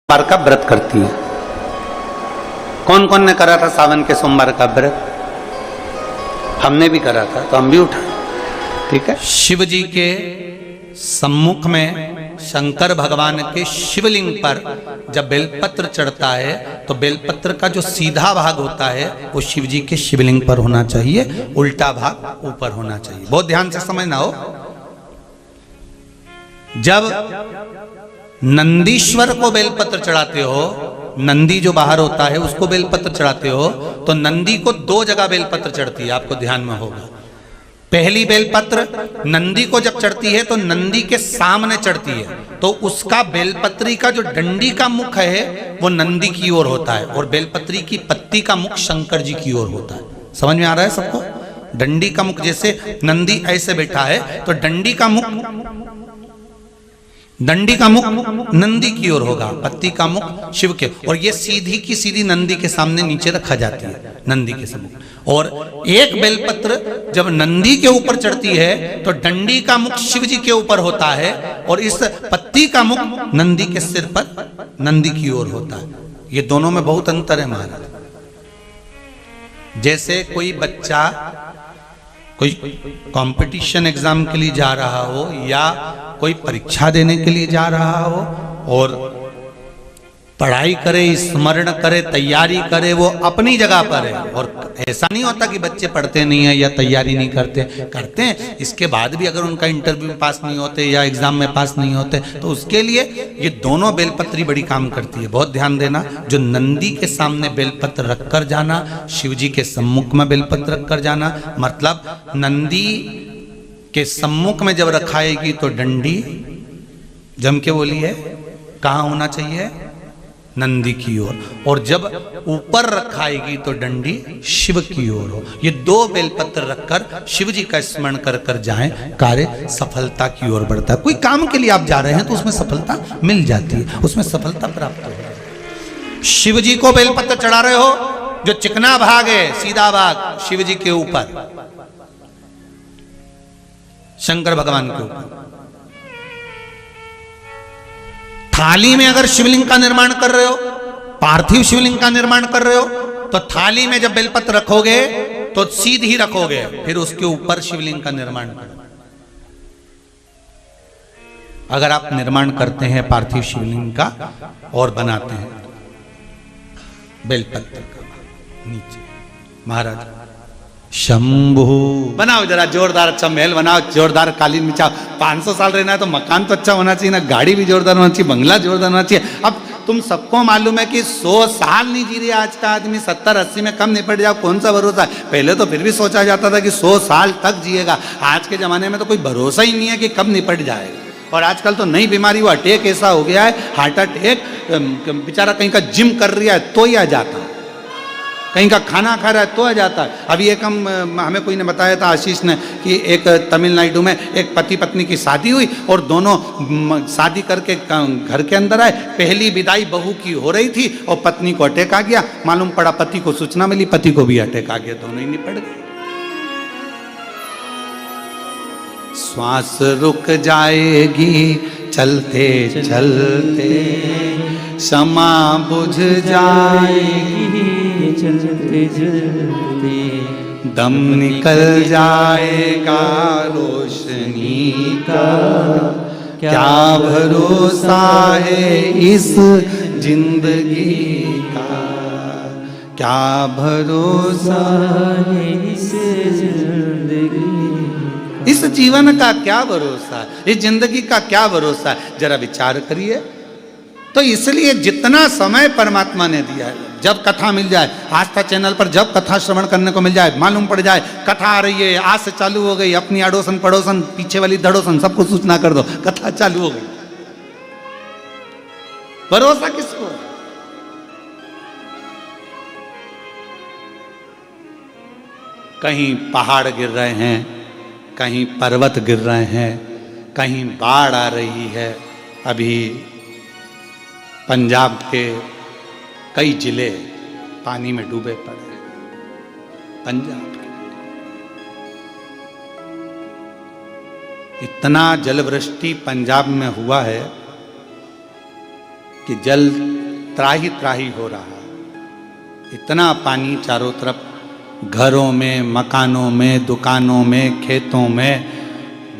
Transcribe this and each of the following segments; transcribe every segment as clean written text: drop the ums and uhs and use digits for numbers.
सोमवार का व्रत करती है। कौन कौन ने करा था सावन के सोमवार का व्रत? हमने भी करा था, तो हम भी उठाए। ठीक है। शिव जी के सम्मुख में शंकर भगवान के शिवलिंग पर जब बेलपत्र चढ़ता है तो बेलपत्र का जो सीधा भाग होता है वो शिव जी के शिवलिंग पर होना चाहिए, उल्टा भाग ऊपर होना चाहिए। बहुत ध्यान से समझना हो। जब नंदीश्वर को बेलपत्र चढ़ाते हो, नंदी जो बाहर होता है उसको बेलपत्र चढ़ाते हो, तो नंदी को दो जगह बेलपत्र चढ़ती है, आपको ध्यान में होगा। पहली बेलपत्र नंदी को जब चढ़ती है तो नंदी के सामने चढ़ती है, तो उसका बेलपत्री का जो डंडी का मुख है वो नंदी की ओर होता है और बेलपत्री की पत्ती का मुख शंकर जी की ओर होता है। समझ में आ रहा है सबको? डंडी का मुख, जैसे नंदी ऐसे बैठा है तो डंडी का मुख नंदी की ओर होगा, पत्ती का मुख शिव के, और ये सीधी की सीधी नंदी के सामने नीचे रखा जाती है, नंदी के सम्मुख। और एक बेलपत्र जब नंदी के ऊपर चढ़ती है तो डंडी का मुख शिव जी के ऊपर होता है और इस पत्ती का मुख नंदी के सिर पर नंदी की ओर होता है। ये दोनों में बहुत अंतर है महाराज। जैसे कोई बच्चा कोई कंपटीशन एग्जाम के लिए जा रहा हो या कोई परीक्षा देने के लिए जा रहा हो और पढ़ाई करे, स्मरण करे, तैयारी करे, वो अपनी जगह पर है। और ऐसा नहीं होता कि बच्चे पढ़ते नहीं है या तैयारी नहीं करते हैं। इसके बाद भी अगर उनका इंटरव्यू में पास नहीं होते या एग्जाम में पास नहीं होते तो उसके लिए ये दोनों बेलपत्री बड़ी काम करती है। बहुत ध्यान देना। जो नंदी के सामने बेलपत्र रखकर जाना, शिव जी के सम्मुख में बेलपत्र रखकर जाना, मतलब नंदी के सम्मुख में जब रखाएगी तो डंडी, जम के बोलिए, कहाँ होना चाहिए? नंदी की ओर। और जब ऊपर रखाएगी तो डंडी शिव की ओर हो। ये दो बेलपत्र रखकर शिव जी का स्मरण कर कर जाएं, कार्य सफलता की ओर बढ़ता है। कोई काम के लिए आप जा रहे हैं तो उसमें सफलता मिल जाती है, उसमें सफलता प्राप्त हो। शिव जी को बेलपत्र चढ़ा रहे हो, जो चिकना भाग है, सीधा भाग शिव जी के ऊपर, शंकर भगवान के ऊपर। थाली में अगर शिवलिंग का निर्माण कर रहे हो, पार्थिव शिवलिंग का निर्माण कर रहे हो, तो थाली में जब बेलपत्र रखोगे तो सीधी रखोगे, फिर उसके ऊपर शिवलिंग का निर्माण करो। अगर आप निर्माण करते हैं पार्थिव शिवलिंग का और बनाते हैं बेलपत्र का नीचे, महाराज शंभू बनाओ, जरा जोरदार अच्छा महल बनाओ, जोरदार कालीन बिछाओ। 500 साल रहना है तो मकान तो अच्छा होना चाहिए ना, गाड़ी भी जोरदार होना चाहिए, बंगला जोरदार होना चाहिए। अब तुम सबको मालूम है कि 100 साल नहीं जी रही आज का आदमी, 70-80 में कम निपट जाओ, कौन सा भरोसा है? पहले तो फिर भी सोचा जाता था कि 100 साल तक जिएगा। आज के जमाने में तो कोई भरोसा ही नहीं है कि कब निपट जाएगा। और आजकल तो नई बीमारी, वो अटैक ऐसा हो गया है, हार्ट अटैक, बेचारा कहीं का जिम कर रहा है तो ही आ जाता है, कहीं का खाना खा रहा है तो आ जाता है। अभी एक हमें कोई ने बताया था, आशीष ने, कि एक तमिलनाडु में एक पति पत्नी की शादी हुई और दोनों शादी करके घर के अंदर आए। पहली विदाई बहू की हो रही थी और पत्नी को अटैक आ गया। मालूम पड़ा पति को सूचना मिली, पति को भी अटैक आ गया, दोनों ही निपट गए। श्वास रुक जाएगी चलते चलते, क्षमा बुझ जाएगी चलते चलते, दम निकल जाएगा रोशनी का, क्या भरोसा है इस जिंदगी का, क्या भरोसा है इस जिंदगी, इस जीवन का क्या भरोसा है, इस जिंदगी का क्या भरोसा है? जरा विचार करिए। तो इसलिए जितना समय परमात्मा ने दिया है, जब कथा मिल जाए, आस्था चैनल पर जब कथा श्रवण करने को मिल जाए, मालूम पड़ जाए कथा आ रही है, आज से चालू हो गई, अपनी अड़ोसन पड़ोसन पीछे वाली धड़ोसन सबको सूचना कर दो, कथा चालू हो गई। भरोसा किसको है? कहीं पहाड़ गिर रहे हैं, कहीं पर्वत गिर रहे हैं, कहीं बाढ़ आ रही है। अभी पंजाब के कई जिले पानी में डूबे पड़े हैं। पंजाब के इतना जलवृष्टि पंजाब में हुआ है कि जल त्राही त्राही हो रहा है। इतना पानी चारों तरफ, घरों में, मकानों में, दुकानों में, खेतों में,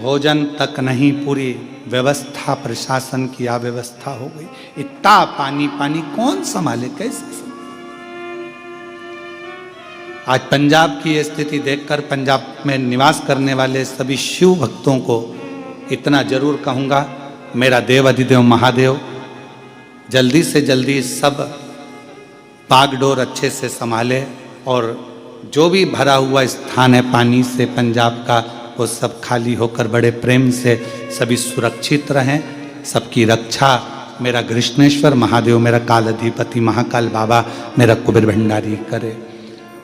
भोजन तक नहीं, पूरी व्यवस्था, प्रशासन की अव्यवस्था हो गई। इतना पानी, पानी कौन संभाले, कैसे संभाले? आज पंजाब की स्थिति देखकर पंजाब में निवास करने वाले सभी शिव भक्तों को इतना जरूर कहूँगा, मेरा देव अधिदेव महादेव जल्दी से जल्दी सब बागडोर अच्छे से संभाले, और जो भी भरा हुआ स्थान है पानी से पंजाब का, वो सब खाली होकर बड़े प्रेम से सभी सुरक्षित रहें। सबकी रक्षा मेरा कृष्णेश्वर महादेव, मेरा काल अधिपति महाकाल बाबा, मेरा कुबेर भंडारी करे।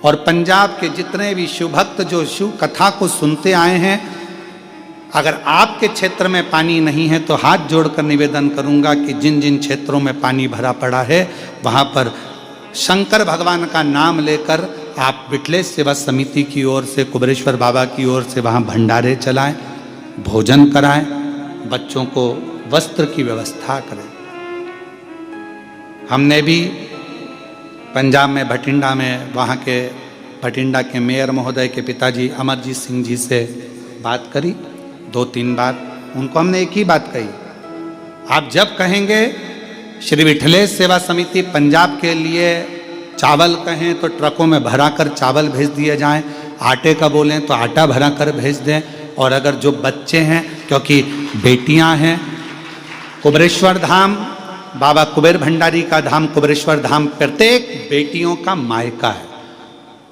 और पंजाब के जितने भी शिव भक्त जो शिव कथा को सुनते आए हैं, अगर आपके क्षेत्र में पानी नहीं है तो हाथ जोड़कर निवेदन करूंगा कि जिन जिन क्षेत्रों में पानी भरा पड़ा है वहाँ पर शंकर भगवान का नाम लेकर आप विठलेश सेवा समिति की ओर से, कुबेरेश्वर बाबा की ओर से वहाँ भंडारे चलाएं, भोजन कराएं, बच्चों को वस्त्र की व्यवस्था करें। हमने भी पंजाब में भटिंडा में, वहाँ के भटिंडा के मेयर महोदय के पिताजी अमरजीत सिंह जी से बात करी, 2-3 बार। उनको हमने एक ही बात कही, आप जब कहेंगे श्री विठलेश सेवा समिति पंजाब के लिए चावल कहें तो ट्रकों में भरा कर चावल भेज दिए जाएं, आटे का बोलें तो आटा भरा कर भेज दें। और अगर जो बच्चे हैं, क्योंकि बेटियां हैं, कुबेरेश्वर धाम, बाबा कुबेर भंडारी का धाम कुबेरेश्वर धाम प्रत्येक बेटियों का मायका है,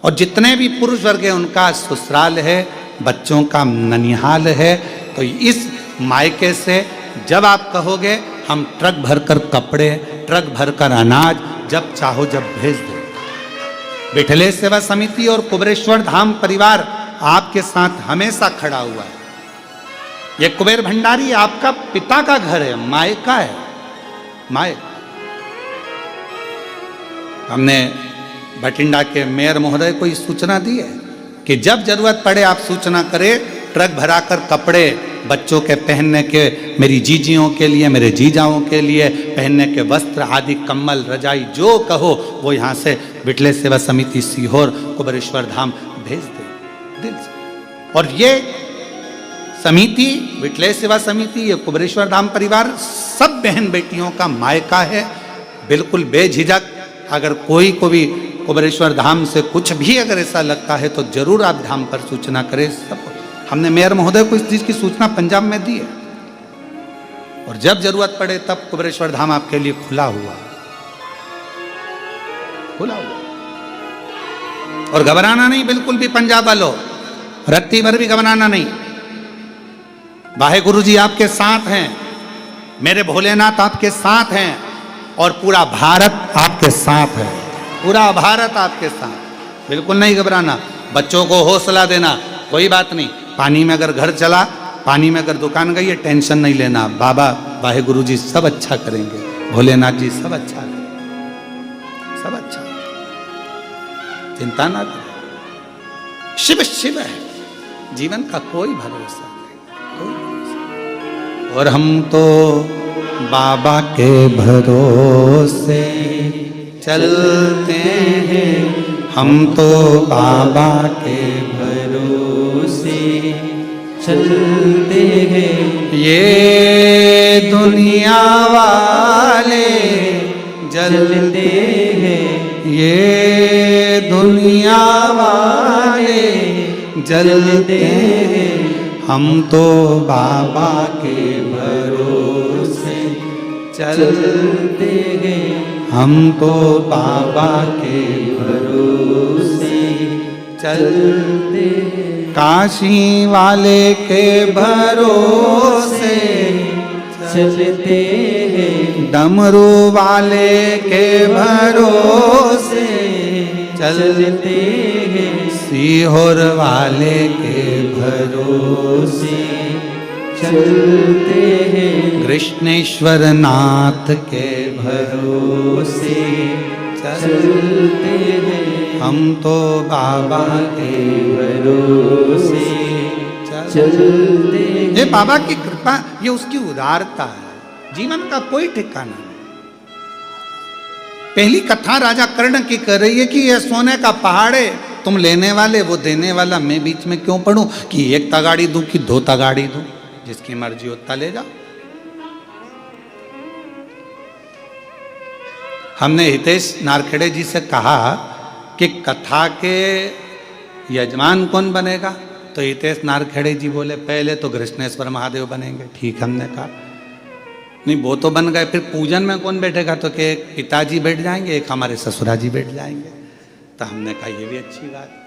और जितने भी पुरुष वर्ग हैं उनका ससुराल है, बच्चों का ननिहाल है। तो इस मायके से जब आप कहोगे हम ट्रक भरकर कपड़े, ट्रक भरकर अनाज जब चाहो जब भेज दो। विठलेश सेवा समिति और कुबेरेश्वर धाम परिवार आपके साथ हमेशा खड़ा हुआ है। ये कुबेर भंडारी आपका पिता का घर है, मायका है, माय। हमने भटिंडा के मेयर महोदय को सूचना दी है कि जब जरूरत पड़े आप सूचना करें, ट्रक भराकर कपड़े बच्चों के पहनने के, मेरी जीजियों के लिए, मेरे जीजाओं के लिए पहनने के वस्त्र आदि, कम्बल, रजाई, जो कहो वो यहाँ से विठलेश सेवा समिति सीहोर कुबेरेश्वर धाम भेज दे दिल से। और ये समिति, विठलेश सेवा समिति, ये कुबेरेश्वर धाम परिवार सब बहन बेटियों का मायका है। बिल्कुल बेझिझक अगर कोई को भी कुबेरेश्वर धाम से कुछ भी अगर ऐसा लगता है तो जरूर आप धाम पर सूचना करें। सब हमने मेयर महोदय को इस चीज की सूचना पंजाब में दी है, और जब जरूरत पड़े तब कुबेरेश्वर धाम आपके लिए खुला हुआ, खुला हुआ। और घबराना नहीं बिल्कुल भी पंजाब वालों, रत्ती भर भी घबराना नहीं। वाहेगुरु जी आपके साथ हैं, मेरे भोलेनाथ आपके साथ हैं, और पूरा भारत आपके साथ है, पूरा भारत आपके साथ। बिल्कुल नहीं घबराना, बच्चों को हौसला देना, कोई बात नहीं। पानी में अगर घर चला, पानी में अगर दुकान गई है, टेंशन नहीं लेना, बाबा वाहेगुरु जी सब अच्छा करेंगे, भोलेनाथ जी सब अच्छा करेंगे, सब अच्छा, चिंता ना करें। शिव शिव है, जीवन का कोई भरोसा नहीं, कोई भरोसा। और हम तो बाबा के भरोसे चलते हैं, हम तो बाबा के भरोसे चलते हैं। ये दुनिया वाले जलते हैं, ये दुनिया वाले जलते हैं, हम तो बाबा के भरोसे चलते हैं, हम तो बाबा के भरोसे चलते हैं। काशी वाले के भरोसे चलते हैं, डमरू वाले के भरोसे चलते हैं, सीहोर वाले के भरोसे चलते हैं, कृष्णेश्वर नाथ के भरोसे चलते हैं, हम तो बाबा के भरोसे चलते हैं। ये बाबा की कृपा, ये उसकी उदारता है, जीवन का कोई ठिकाना नहीं। पहली कथा राजा कर्ण की कर रही है कि यह सोने का पहाड़ है, तुम लेने वाले वो देने वाला, मैं बीच में क्यों पढ़ूं कि एक तगाड़ी दूं कि दो तगाड़ी दूं, जिसकी मर्जी उतना ले जाओ। हमने हितेश नारखेड़े जी से कहा कि कथा के यजमान कौन बनेगा, तो हितेश नारखेड़े जी बोले पहले तो कृष्णेश्वर महादेव बनेंगे। ठीक, हमने कहा नहीं वो तो बन गए, फिर पूजन में कौन बैठेगा, तो कि एक पिताजी बैठ जाएंगे, एक हमारे ससुराजी बैठ जाएंगे। तो हमने कहा ये भी अच्छी बात।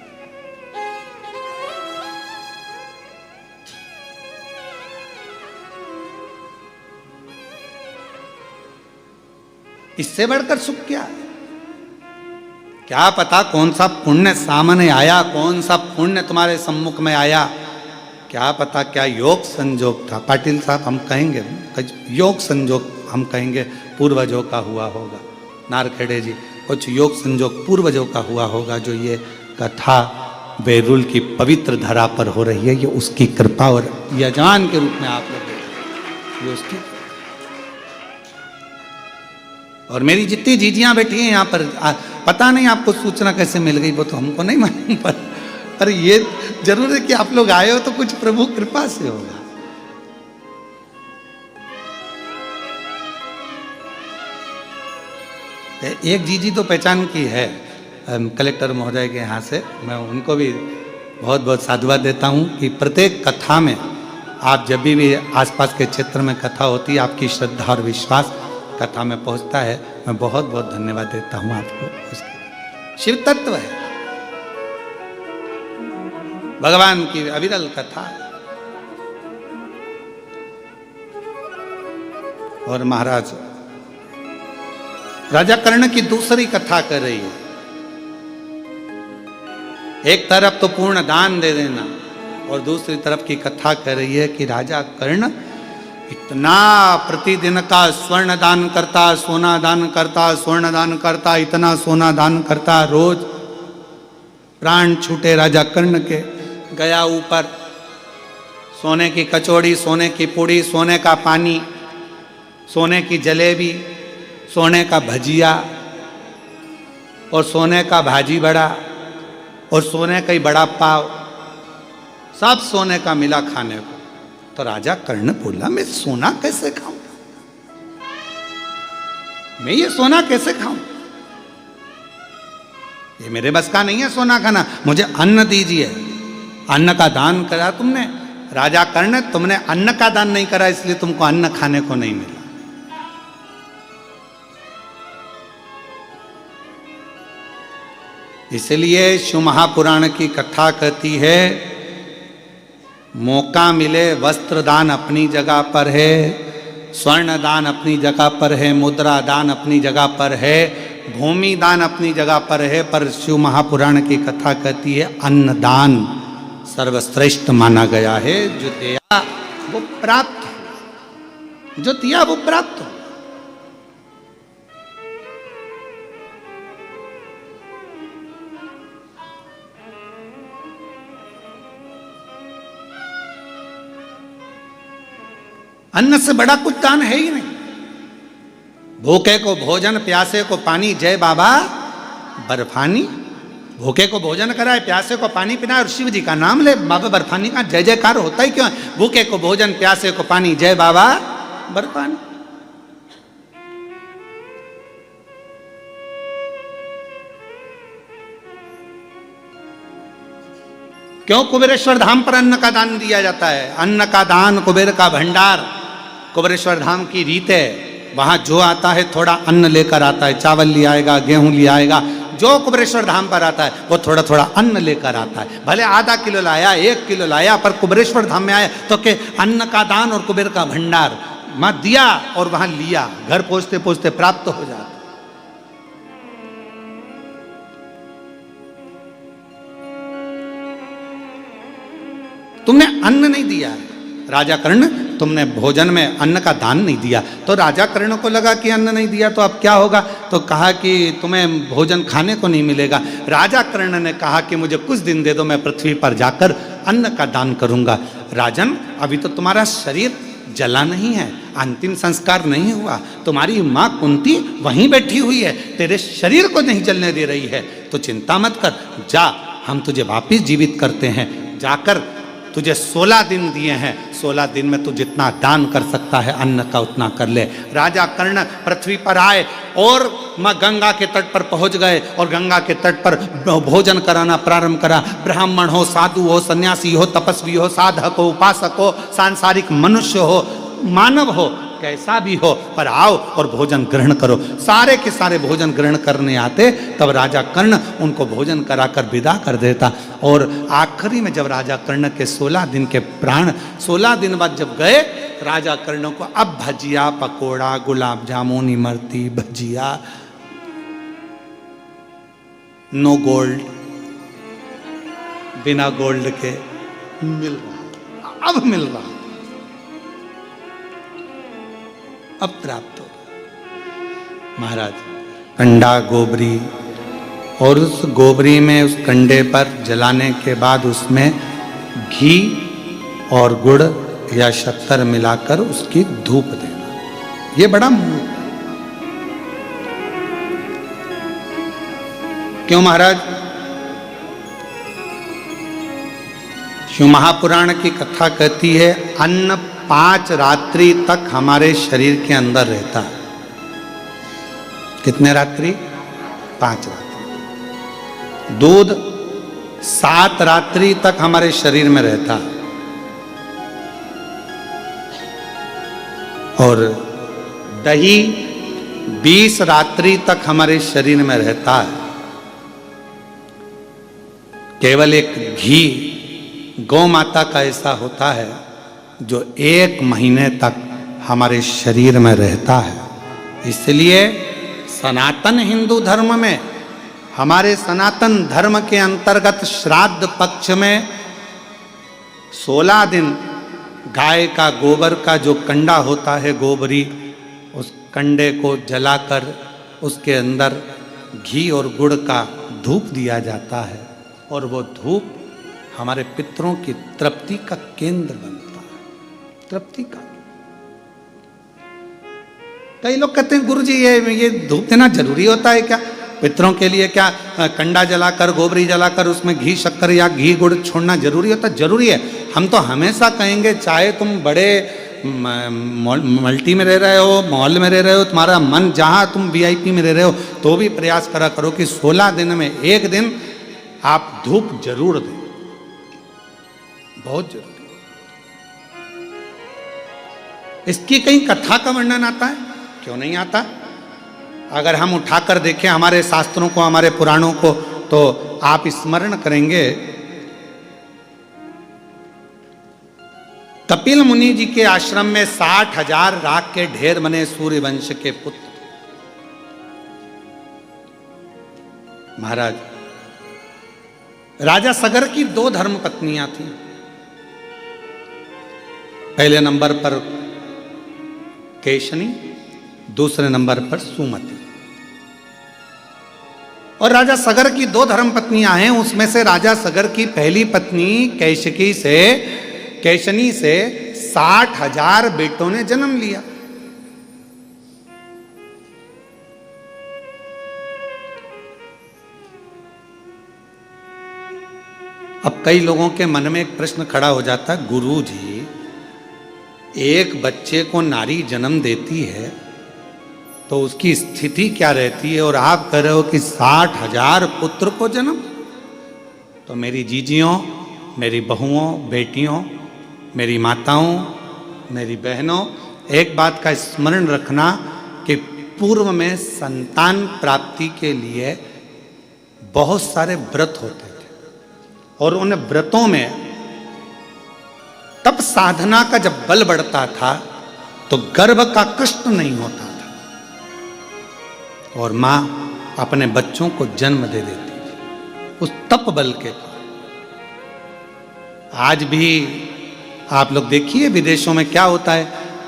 इससे बढ़कर सुख क्या है? क्या पता कौन सा पुण्य सामने आया, कौन सा पुण्य तुम्हारे सम्मुख में आया, क्या पता क्या योग संजोग था। पाटिल साहब हम कहेंगे योग संजोग, हम कहेंगे पूर्वजों का हुआ होगा। नारखेड़े जी कुछ योग संजोग पूर्वजों का हुआ होगा, जो ये कथा बैरुल की पवित्र धरा पर हो रही है, ये उसकी कृपा और यजमान के रूप में आप लोग ये उसकी। और मेरी जितनी जीजियां बैठी हैं यहाँ पर, पता नहीं आपको सूचना कैसे मिल गई वो तो हमको नहीं मालूम, पर ये जरूर है कि आप लोग आए हो तो कुछ प्रभु कृपा से होगा। एक जीजी तो पहचान की है कलेक्टर महोदय के यहाँ से, मैं उनको भी बहुत बहुत साधुवाद देता हूँ कि प्रत्येक कथा में आप जब भी आसपास के क्षेत्र में कथा होती है, आपकी श्रद्धा और विश्वास कथा में पहुंचता है। मैं बहुत बहुत धन्यवाद देता हूं आपको। उसके शिव तत्व है, भगवान की अविरल कथा। और महाराज राजा कर्ण की दूसरी कथा कर रही है। एक तरफ तो पूर्ण दान दे देना और दूसरी तरफ की कथा कर रही है कि राजा कर्ण इतना प्रतिदिन का स्वर्ण दान करता, सोना दान करता, स्वर्ण दान करता, इतना सोना दान करता, रोज प्राण छूटे राजा कर्ण के। गया ऊपर, सोने की कचौड़ी, सोने की पूड़ी, सोने का पानी, सोने की जलेबी, सोने का भजिया और सोने का भाजी बड़ा और सोने का ही बड़ा पाव, सब सोने का मिला खाने को। तो राजा कर्ण बोला मैं सोना कैसे खाऊं, मैं ये सोना कैसे खाऊं, ये मेरे बस का नहीं है सोना खाना, मुझे अन्न दीजिए। अन्न का दान करा तुमने राजा कर्ण, तुमने अन्न का दान नहीं करा इसलिए तुमको अन्न खाने को नहीं मिला। इसलिए शिव महापुराण की कथा कहती है मौका मिले वस्त्र दान अपनी जगह पर है, स्वर्ण दान अपनी जगह पर है, मुद्रा दान अपनी जगह पर है, भूमि दान अपनी जगह पर है, पर शिव महापुराण की कथा कहती है अन्न दान सर्वश्रेष्ठ माना गया है। जो दिया वो प्राप्त, जो दिया वो प्राप्त। अन्न से बड़ा कुछ दान है ही नहीं। भूखे को भोजन, प्यासे को पानी, जय बाबा बर्फानी। भूखे को भोजन कराए, प्यासे को पानी पिलाए और शिव जी का नाम ले, बाबा बर्फानी का जय जयकार होता ही क्यों है। भूखे को भोजन, प्यासे को पानी, जय बाबा बर्फानी। क्यों कुबेरेश्वर धाम पर अन्न का दान दिया जाता है। अन्न का दान कुबेर का भंडार, कुबेरेश्वर धाम की रीत है। वहां जो आता है थोड़ा अन्न लेकर आता है, चावल ले आएगा, गेहूं ले आएगा। जो कुबेरेश्वर धाम पर आता है वो थोड़ा थोड़ा अन्न लेकर आता है, भले आधा किलो लाया, 1 किलो लाया, पर कुबेरेश्वर धाम में आया तो के अन्न का दान और कुबेर का भंडार वहां दिया और वहां लिया, घर पहुंचते पहुंचते प्राप्त हो जाता। तुमने अन्न नहीं दिया है राजा कर्ण, तुमने भोजन में अन्न का दान नहीं दिया। तो राजा कर्ण को लगा कि अन्न नहीं दिया तो अब क्या होगा, तो कहा कि तुम्हें भोजन खाने को नहीं मिलेगा। राजा कर्ण ने कहा कि मुझे कुछ दिन दे दो, मैं पृथ्वी पर जाकर अन्न का दान करूंगा। राजन अभी तो तुम्हारा शरीर जला नहीं है, अंतिम संस्कार नहीं हुआ, तुम्हारी माँ कुंती वहीं बैठी हुई है, तेरे शरीर को नहीं जलने दे रही है, तो चिंता मत कर, जा हम तुझे वापिस जीवित करते हैं, जाकर तुझे 16 दिन दिए हैं, 16 दिन में तू जितना दान कर सकता है अन्न का उतना कर ले। राजा कर्ण पृथ्वी पर आए और माँ गंगा के तट पर पहुंच गए और गंगा के तट पर भोजन कराना प्रारंभ करा। ब्राह्मण हो, साधु हो, सन्यासी हो, तपस्वी हो, साधक हो, उपासक हो, सांसारिक मनुष्य हो, मानव हो, कैसा भी हो, पर आओ और भोजन ग्रहण करो। सारे के सारे भोजन ग्रहण करने आते, तब राजा कर्ण उनको भोजन कराकर विदा कर देता। और आखिरी में जब राजा कर्ण के 16 दिन के प्राण 16 दिन बाद जब गए, राजा कर्ण को अब भजिया, पकोड़ा, गुलाब जामुन, इमरती, भजिया, नो गोल्ड, बिना गोल्ड के मिल रहा, अब मिल रहा, अब प्राप्त हो। महाराज कंडा गोबरी, और उस गोबरी में उस कंडे पर जलाने के बाद उसमें घी और गुड़ या शक्कर मिलाकर उसकी धूप देना, ये बड़ा क्यों महाराज? शिव महापुराण की कथा कहती है अन्न 5 रात्रि तक हमारे शरीर के अंदर रहता है। कितने रात्रि? 5 रात्रि। दूध 7 रात्रि तक हमारे शरीर में रहता है और दही 20 रात्रि तक हमारे शरीर में रहता है। केवल एक घी गौ माता का ऐसा होता है जो 1 महीने तक हमारे शरीर में रहता है। इसलिए सनातन हिंदू धर्म में, हमारे सनातन धर्म के अंतर्गत श्राद्ध पक्ष में 16 दिन गाय का गोबर का जो कंडा होता है गोबरी, उस कंडे को जलाकर उसके अंदर घी और गुड़ का धूप दिया जाता है और वो धूप हमारे पितरों की तृप्ति का केंद्र बनता है। तृप्ति का। कई लोग कहते हैं गुरुजी ये धूप देना जरूरी होता है क्या? पितरों के लिए क्या कंडा जलाकर गोबरी जलाकर उसमें घी शक्कर या घी गुड़ छोड़ना जरूरी होता है? जरूरी है। हम तो हमेशा कहेंगे, चाहे तुम बड़े मल्टी में रह रहे हो, मॉल में रह रहे हो, तुम्हारा मन जहां तुम VIP में रह रहे हो, तो भी प्रयास करा करो कि 16 दिन में एक दिन आप धूप जरूर दें, बहुत जरूरी। इसकी कहीं कथा का वर्णन आता है? क्यों नहीं आता? अगर हम उठाकर देखें हमारे शास्त्रों को, हमारे पुराणों को, तो आप स्मरण करेंगे कपिल मुनि जी के आश्रम में 60,000 राख के ढेर बने सूर्य वंश के पुत्र। महाराज राजा सगर की 2 धर्म पत्नियां थीं। पहले नंबर पर केशनी, दूसरे नंबर पर सुमति। और राजा सगर की 2 धर्म पत्नियां हैं। उसमें से राजा सगर की पहली पत्नी केशनी से 60,000 बेटों ने जन्म लिया। अब कई लोगों के मन में एक प्रश्न खड़ा हो जाता है, गुरु जी एक बच्चे को नारी जन्म देती है तो उसकी स्थिति क्या रहती है, और आप कह रहे हो कि 60,000 पुत्र को जन्म। तो मेरी जीजियों, मेरी बहुओं, बेटियों, मेरी माताओं, मेरी बहनों, एक बात का स्मरण रखना कि पूर्व में संतान प्राप्ति के लिए बहुत सारे व्रत होते थे और उन व्रतों में तब साधना का जब बल बढ़ता था तो गर्भ का कष्ट नहीं होता था और मां अपने बच्चों को जन्म दे देती थी उस तप बल के कारण। आज भी आप लोग देखिए विदेशों में क्या होता है।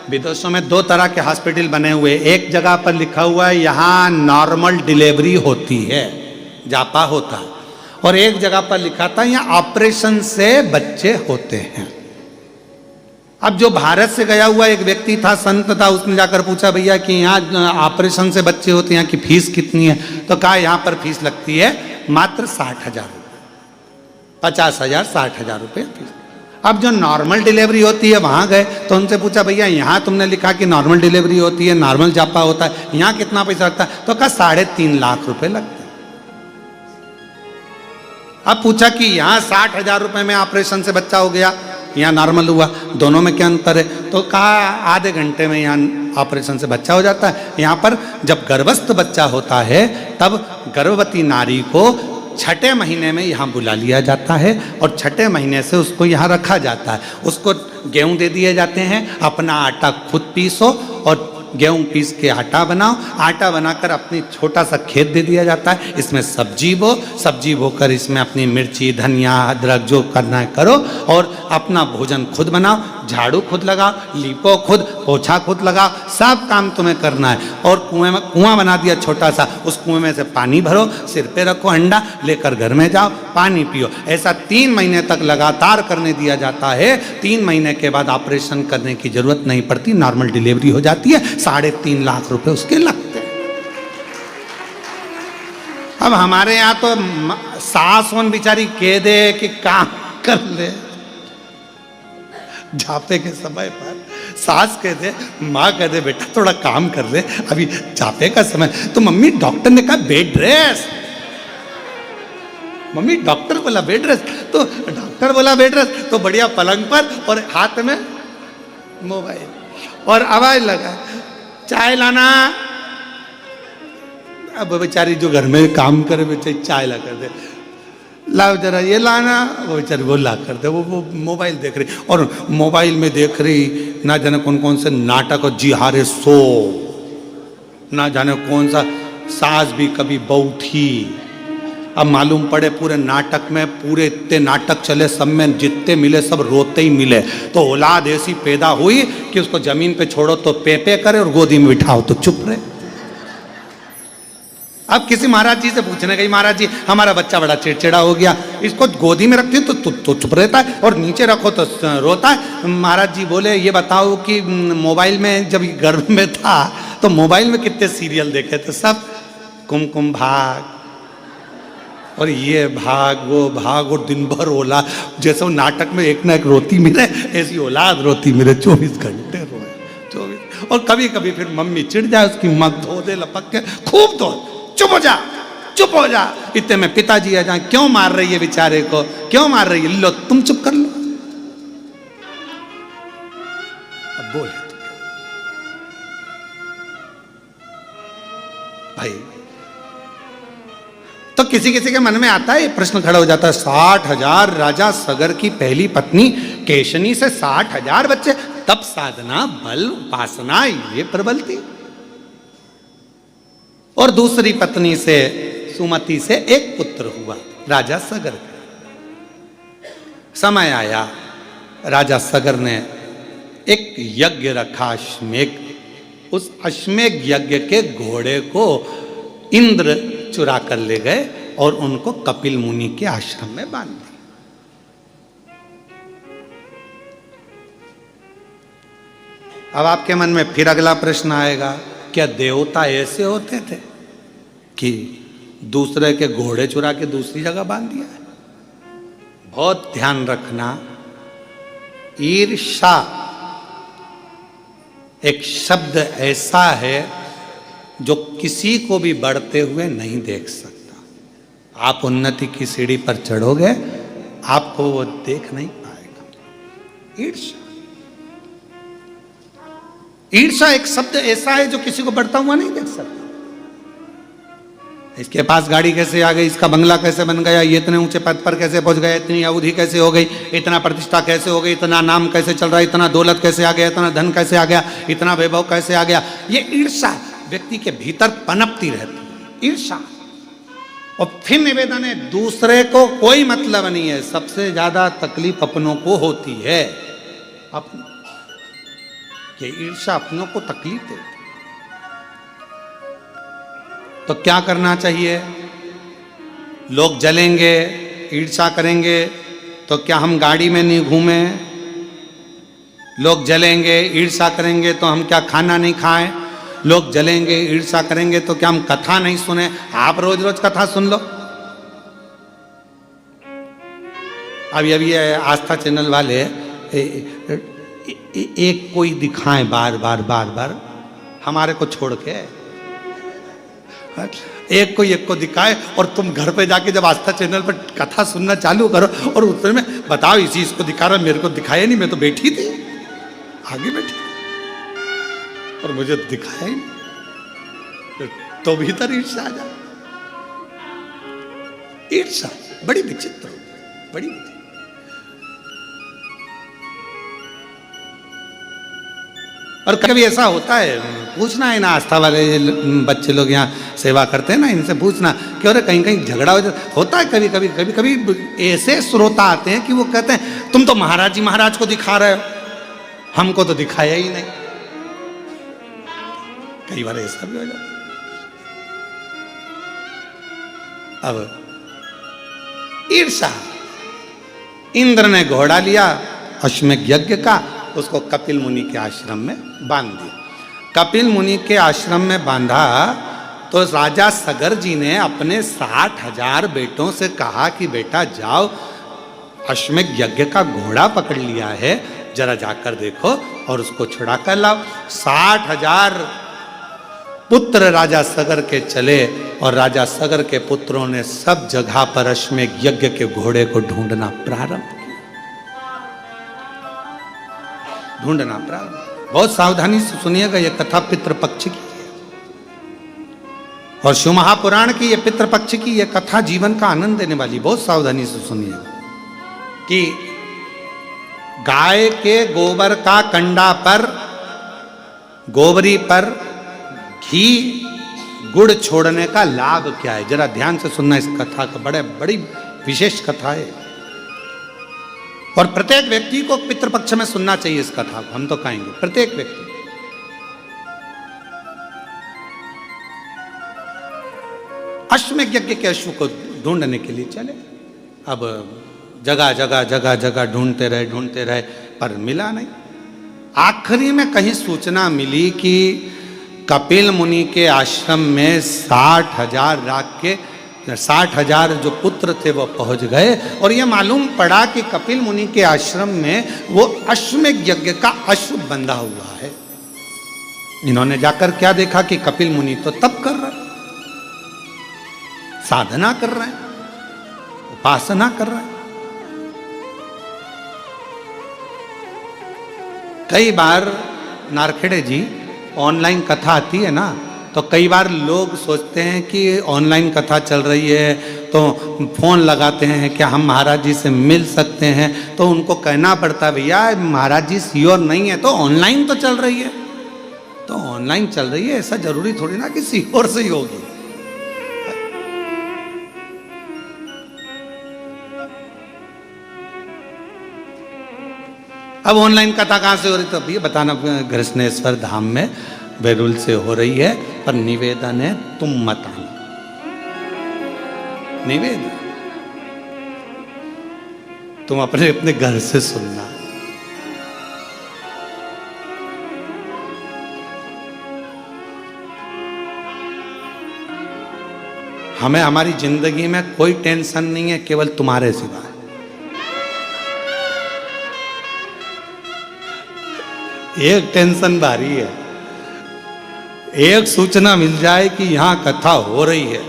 विदेशों में 2 तरह के हॉस्पिटल बने हुए, एक जगह पर लिखा हुआ है यहां नॉर्मल डिलीवरी होती है, जापा होता है, और एक जगह पर लिखा था यहां ऑपरेशन से बच्चे होते हैं। अब जो भारत से गया हुआ एक व्यक्ति था, संत था, उसने जाकर पूछा भैया कि यहाँ ऑपरेशन से बच्चे होते हैं, यहाँ की फीस कितनी है? तो कहा यहाँ पर फीस लगती है मात्र 60,000 रुपये, 50,000 60,000 रुपये फीस। अब जो नॉर्मल डिलीवरी होती है वहाँ गए तो उनसे पूछा भैया यहाँ तुमने लिखा कि नॉर्मल डिलीवरी होती है, नॉर्मल जापा होता है, यहाँ कितना पैसा लगता है? तो कहा 3.5 लाख रुपये लगते हैं। अब पूछा कि यहाँ 60,000 रुपये में ऑपरेशन से बच्चा हो गया, यहाँ नॉर्मल हुआ, दोनों में क्या अंतर है? तो कहा आधे घंटे में यहाँ ऑपरेशन से बच्चा हो जाता है। यहाँ पर जब गर्भस्थ बच्चा होता है तब गर्भवती नारी को 6ठे महीने में यहाँ बुला लिया जाता है और 6ठे महीने से उसको यहाँ रखा जाता है। उसको गेहूँ दे दिए जाते हैं, अपना आटा खुद पीसो और गेहूँ पीस के आटा बनाओ, आटा बनाकर अपनी छोटा सा खेत दे दिया जाता है, इसमें सब्जी बो, सब्जी बोकर इसमें अपनी मिर्ची धनिया अदरक जो करना है करो और अपना भोजन खुद बनाओ, झाड़ू खुद लगाओ, लीपो खुद, पोछा खुद लगाओ, सब काम तुम्हें करना है। और कुआं बना दिया छोटा सा, उस कुएं में से पानी भरो, सिर पे रखो हंडा, लेकर घर में जाओ, पानी पियो। ऐसा 3 महीने तक लगातार करने दिया जाता है। 3 महीने के बाद ऑपरेशन करने की जरूरत नहीं पड़ती, नॉर्मल डिलीवरी हो जाती है। 3.5 लाख रुपए उसके लगते हैं। अब हमारे यहाँ तो सास वन बेचारी कह दे कि काम कर ले, झापे के समय पर सास कह दे, माँ कह दे बेटा थोड़ा काम कर ले, अभी झापे का समय। तो मम्मी डॉक्टर ने कहा बेड रेस्ट, मम्मी डॉक्टर बोला बेड रेस्ट, तो डॉक्टर बोला बेड रेस्ट, तो बढ़िया पलंग पर और हाथ में मोबाइल और आवाज लगा चाय लाना। अब बेचारी जो घर में काम करे बेचारी चाय ला कर दे, लाओ जरा ये लाना, वो बेचारी वो ला कर दे, वो मोबाइल देख रही और मोबाइल में देख रही ना जाने कौन कौन से नाटक और जी हारे सो, ना जाने कौन सा सास भी कभी बहू थी। अब मालूम पड़े पूरे नाटक में, पूरे इतने नाटक चले, सब में जितने मिले सब रोते ही मिले। तो औलाद ऐसी पैदा हुई कि उसको जमीन पे छोड़ो तो पे करे और गोदी में बिठाओ तो चुप रहे। अब किसी महाराज जी से पूछने गई, महाराज जी हमारा बच्चा बड़ा चिड़चिड़ा हो गया, इसको गोदी में रखती तो चुप रहता है और नीचे रखो तो रोता है। महाराज जी बोले ये बताओ कि मोबाइल में जब गर्भ में था तो मोबाइल में कितने सीरियल देखे थे? सब कुमकुम भाग और ये भाग वो भाग और दिन भर ओला, जैसे वो नाटक में एक ना एक रोती मिले, ऐसी औलाद रोती मिले, 24 घंटे रोए 24। और कभी कभी फिर मम्मी चिढ़ जाए, उसकी माँ धो दे लपक के, खूब धो, चुप हो जा चुप हो जा। इतने में पिताजी आ जाए, क्यों मार रही है बेचारे को, क्यों मार रही है? लो तुम चुप कर लो। अब बोले भाई, तो किसी किसी के मन में आता है, प्रश्न खड़ा हो जाता है, 60,000 राजा सगर की पहली पत्नी केशनी से 60,000 बच्चे, तप साधना बल उपासना ये प्रबल थी। और दूसरी पत्नी से सुमति से एक पुत्र हुआ राजा सगर का। समय आया, राजा सगर ने एक यज्ञ रखा अश्वमेघ, उस अश्वमेघ यज्ञ के घोड़े को इंद्र चुरा कर ले गए और उनको कपिल मुनि के आश्रम में बांध दिया। अब आपके मन में फिर अगला प्रश्न आएगा, क्या देवता ऐसे होते थे कि दूसरे के घोड़े चुरा के दूसरी जगह बांध दिया है? बहुत ध्यान रखना, ईर्षा एक शब्द ऐसा है जो किसी को भी बढ़ते हुए नहीं देख सकता। आप उन्नति की सीढ़ी पर चढ़ोगे, आपको वो देख नहीं पाएगा। ईर्षा, ईर्षा एक शब्द ऐसा है जो किसी को बढ़ता हुआ नहीं देख सकता। इसके पास गाड़ी कैसे आ गई, इसका बंगला कैसे बन गया, ये इतने ऊंचे पद पर कैसे पहुंच गया, इतनी अवधि कैसे हो गई, इतना प्रतिष्ठा कैसे हो गई, इतना नाम कैसे चल रहा है, इतना दौलत कैसे आ गया, इतना धन कैसे आ गया, इतना वैभव कैसे आ गया। ये ईर्षा व्यक्ति के भीतर पनपती रहती है, ईर्षा। और फिर निवेदन है, दूसरे को कोई मतलब नहीं है, सबसे ज्यादा तकलीफ अपनों को होती है। ये ईर्षा अपनों को तकलीफ देती। तो क्या करना चाहिए? लोग जलेंगे, ईर्षा करेंगे, तो क्या हम गाड़ी में नहीं घूमें? लोग जलेंगे, ईर्ष्या करेंगे तो हम क्या खाना नहीं खाएं? लोग जलेंगे, ईर्ष्या करेंगे तो क्या हम कथा नहीं सुने? आप रोज रोज कथा सुन लो। अभी अभी आस्था चैनल वाले एक कोई दिखाएं बार बार बार बार, हमारे को छोड़ के एक को दिखाए, और तुम घर पे जाके जब आस्था चैनल पर कथा सुनना चालू करो और उसमें बताओ इसी इसको दिखा रहा, मेरे को दिखाया नहीं, मैं तो बैठी थी, आगे बैठी और मुझे दिखाया ही नहीं, तो भीतर ईर्ष्या आ जाए। ईर्ष्या बड़ी विचित्र, बड़ी विचित्र। और कभी ऐसा होता है, पूछना है ना, आस्था वाले बच्चे लोग यहाँ सेवा करते हैं ना, इनसे पूछना कि अरे कहीं कहीं झगड़ा होता है कभी कभी। कभी कभी ऐसे श्रोता आते हैं कि वो कहते हैं तुम तो महाराज जी महाराज को दिखा रहे हो, हमको तो दिखाया ही नहीं। कई बार ऐसा भी हो जाता है। अब ईर्ष्या, इंद्र ने घोड़ा लिया अश्वमेध यज्ञ का, उसको कपिल मुनि के आश्रम में बांध दिया। कपिल मुनि के आश्रम में बांधा तो राजा सगर जी ने अपने 60,000 बेटों से कहा कि बेटा जाओ, अश्वमेध यज्ञ का घोड़ा पकड़ लिया है, जरा जाकर देखो और उसको छुड़ा कर लाओ। 60,000 पुत्र राजा सगर के चले और राजा सगर के पुत्रों ने सब जगह पर अश्वमेध यज्ञ के घोड़े को ढूंढना प्रारंभ किया। बहुत सावधानी से सुनिएगा, यह कथा पितृपक्ष की है और शिव महापुराण की यह पितृपक्ष की यह कथा जीवन का आनंद देने वाली। बहुत सावधानी से सुनिएगा कि गाय के गोबर का कंडा पर, गोबरी पर घी गुड़ छोड़ने का लाभ क्या है, जरा ध्यान से सुनना इस कथा का, बड़ी विशेष कथा है और प्रत्येक व्यक्ति को पितृपक्ष में सुनना चाहिए इस कथा को। हम तो कहेंगे प्रत्येक व्यक्ति। अश्वमेध यज्ञ के अश्व को ढूंढने के लिए चले। अब जगह जगह ढूंढते रहे पर मिला नहीं। आखिरी में कहीं सूचना मिली कि कपिल मुनि के आश्रम में 60,000 जो पुत्र थे वो पहुंच गए और ये मालूम पड़ा कि कपिल मुनि के आश्रम में वो अश्वमेध यज्ञ का अश्व बंधा हुआ है। इन्होंने जाकर क्या देखा कि कपिल मुनि तो तप कर रहे, साधना कर रहे हैं, उपासना कर रहे हैं। कई बार नारखेड़े जी ऑनलाइन कथा आती है ना, तो कई बार लोग सोचते हैं कि ऑनलाइन कथा चल रही है तो फोन लगाते हैं क्या हम महाराज जी से मिल सकते हैं, तो उनको कहना पड़ता भैया महाराज जी श्योर नहीं है, तो ऑनलाइन तो चल रही है, तो ऑनलाइन चल रही है, ऐसा जरूरी थोड़ी ना कि श्योर से ही होगी। अब ऑनलाइन कथा कहाँ से हो रही, तो भैया बताना, कृष्णेश्वर धाम में बैरुल से हो रही है, पर निवेदन है तुम मत आना। निवेदन तुम अपने अपने घर से सुनना। हमें हमारी जिंदगी में कोई टेंशन नहीं है केवल तुम्हारे सिवा। एक टेंशन भारी है, एक सूचना मिल जाए कि यहां कथा हो रही है,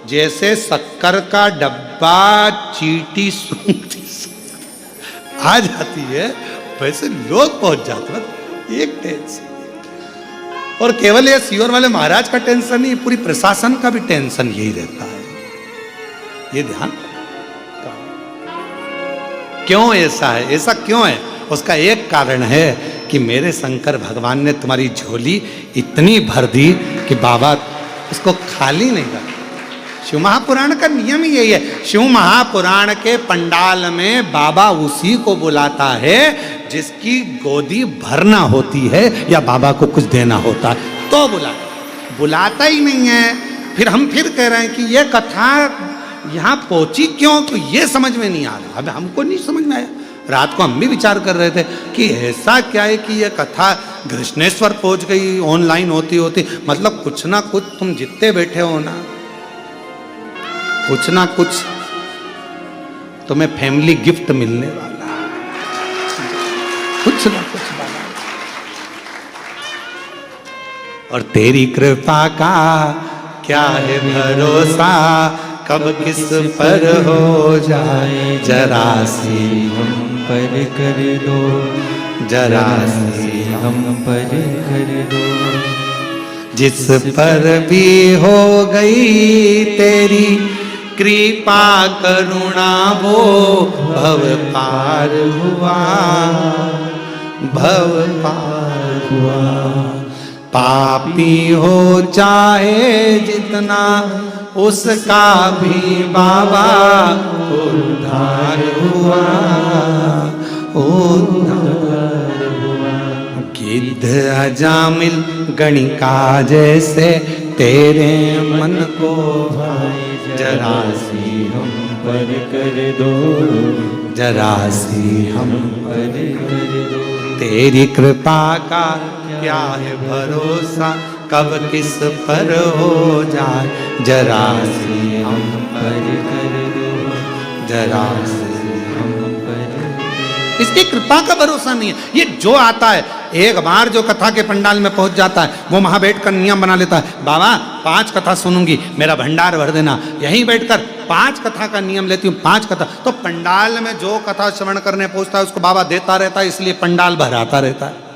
जैसे शक्कर का डब्बा चीटी सूंघती आ जाती है वैसे लोग पहुंच जाते हैं। एक टेंशन, और केवल ये सीहोर वाले महाराज का टेंशन नहीं, पूरी प्रशासन का भी टेंशन यही रहता है। ये ध्यान क्यों ऐसा है, ऐसा क्यों है? उसका एक कारण है कि मेरे शंकर भगवान ने तुम्हारी झोली इतनी भर दी कि बाबा इसको खाली नहीं रखा। शिव महापुराण का नियम ही यही है। शिव महापुराण के पंडाल में बाबा उसी को बुलाता है जिसकी गोदी भरना होती है या बाबा को कुछ देना होता है तो बुलाता ही नहीं है। फिर हम फिर कह रहे हैं कि ये कथा यहाँ पहुंची क्यों, तो ये समझ में नहीं आ रहा। अब हमको नहीं समझ में आया, रात को हम भी विचार कर रहे थे कि ऐसा क्या है कि यह कथा घृष्णेश्वर पहुंच गई ऑनलाइन होती होती, मतलब कुछ ना कुछ तुम जितने बैठे हो ना, कुछ ना कुछ तुम्हें फैमिली गिफ्ट मिलने वाला, कुछ ना कुछ वाला। और तेरी कृपा का क्या है भरोसा, कब किस पर हो जाए, जरा सी हम पर कर दो, जरा सी हम पर कर दो। जिस पर भी हो गई तेरी कृपा करुणा, वो भव पार हुआ, भव पार हुआ। पापी हो चाहे जितना, उसका भी बाबा उद्धार हुआ, उद्धार हुआ। गिद्ध अजामिल गणिका जैसे तेरे मन को भाई, जरा सी हम पर कर दो, जरा सी हम पर कर दो। तेरी कृपा का क्या है भरोसा, कब किस पर हो जाए, जरा सी हम पर कर दो, जरा सी हम पर कर दो। इसकी कृपा का भरोसा नहीं है। ये जो आता है एक बार जो कथा के पंडाल में पहुंच जाता है, वो वहां बैठकर नियम बना लेता है, बाबा 5 कथा सुनूंगी, मेरा भंडार भर देना। यहीं बैठकर 5 कथा का नियम लेती हूँ, 5 कथा। तो पंडाल में जो कथा श्रवण करने पहुंचता है उसको बाबा देता रहता है, इसलिए पंडाल भराता रहता है।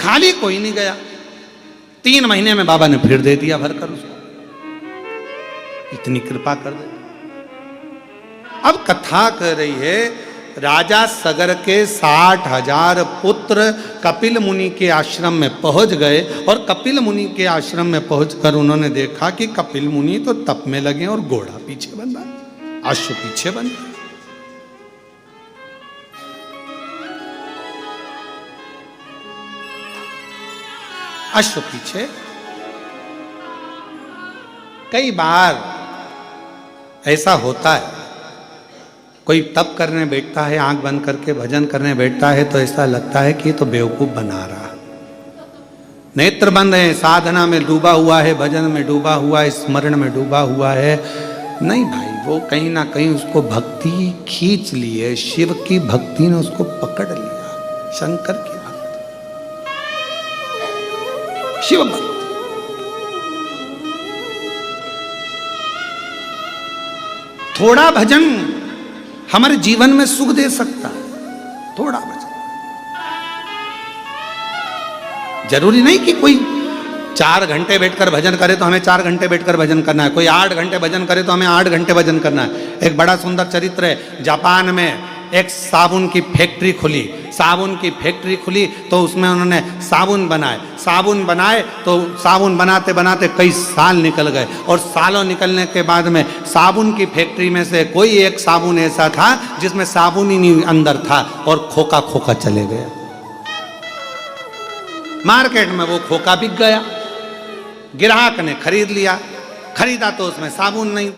खाली कोई नहीं गया। 3 महीने में बाबा ने फिर दे दिया भरकर उसको, इतनी कृपा कर दे। अब कथा कह रही है, राजा सगर के 60,000 पुत्र कपिल मुनि के आश्रम में पहुंच गए, और कपिल मुनि के आश्रम में पहुंचकर उन्होंने देखा कि कपिल मुनि तो तप में लगे और घोड़ा पीछे बंधा, अश्व पीछे बंधा। अश्व पीछे। कई बार ऐसा होता है, कोई तप करने बैठता है, आंख बंद करके भजन करने बैठता है, तो ऐसा लगता है कि ये तो बेवकूफ बना रहा। नेत्र बंद है, साधना में डूबा हुआ है, भजन में डूबा हुआ है, स्मरण में डूबा हुआ है। नहीं भाई, वो कहीं ना कहीं उसको भक्ति खींच ली है, शिव की भक्ति ने उसको पकड़ लिया, शंकर की भक्ति, शिव भक्ति। थोड़ा भजन हमारे जीवन में सुख दे सकता है, थोड़ा भजन। जरूरी नहीं कि कोई 4 घंटे बैठकर भजन करे तो हमें 4 घंटे बैठकर भजन करना है, कोई 8 घंटे भजन करे तो हमें 8 घंटे भजन करना है। एक बड़ा सुंदर चरित्र है, जापान में एक साबुन की फैक्ट्री खुली। साबुन की फैक्ट्री खुली तो उसमें उन्होंने साबुन बनाए तो साबुन बनाते बनाते कई साल निकल गए, और सालों निकलने के बाद में साबुन की फैक्ट्री में से कोई एक साबुन ऐसा था जिसमें साबुन ही नहीं अंदर था, और खोखा खोखा चले गया। मार्केट में वो खोखा बिक गया, ग्राहक ने खरीद लिया, खरीदा तो उसमें साबुन नहीं।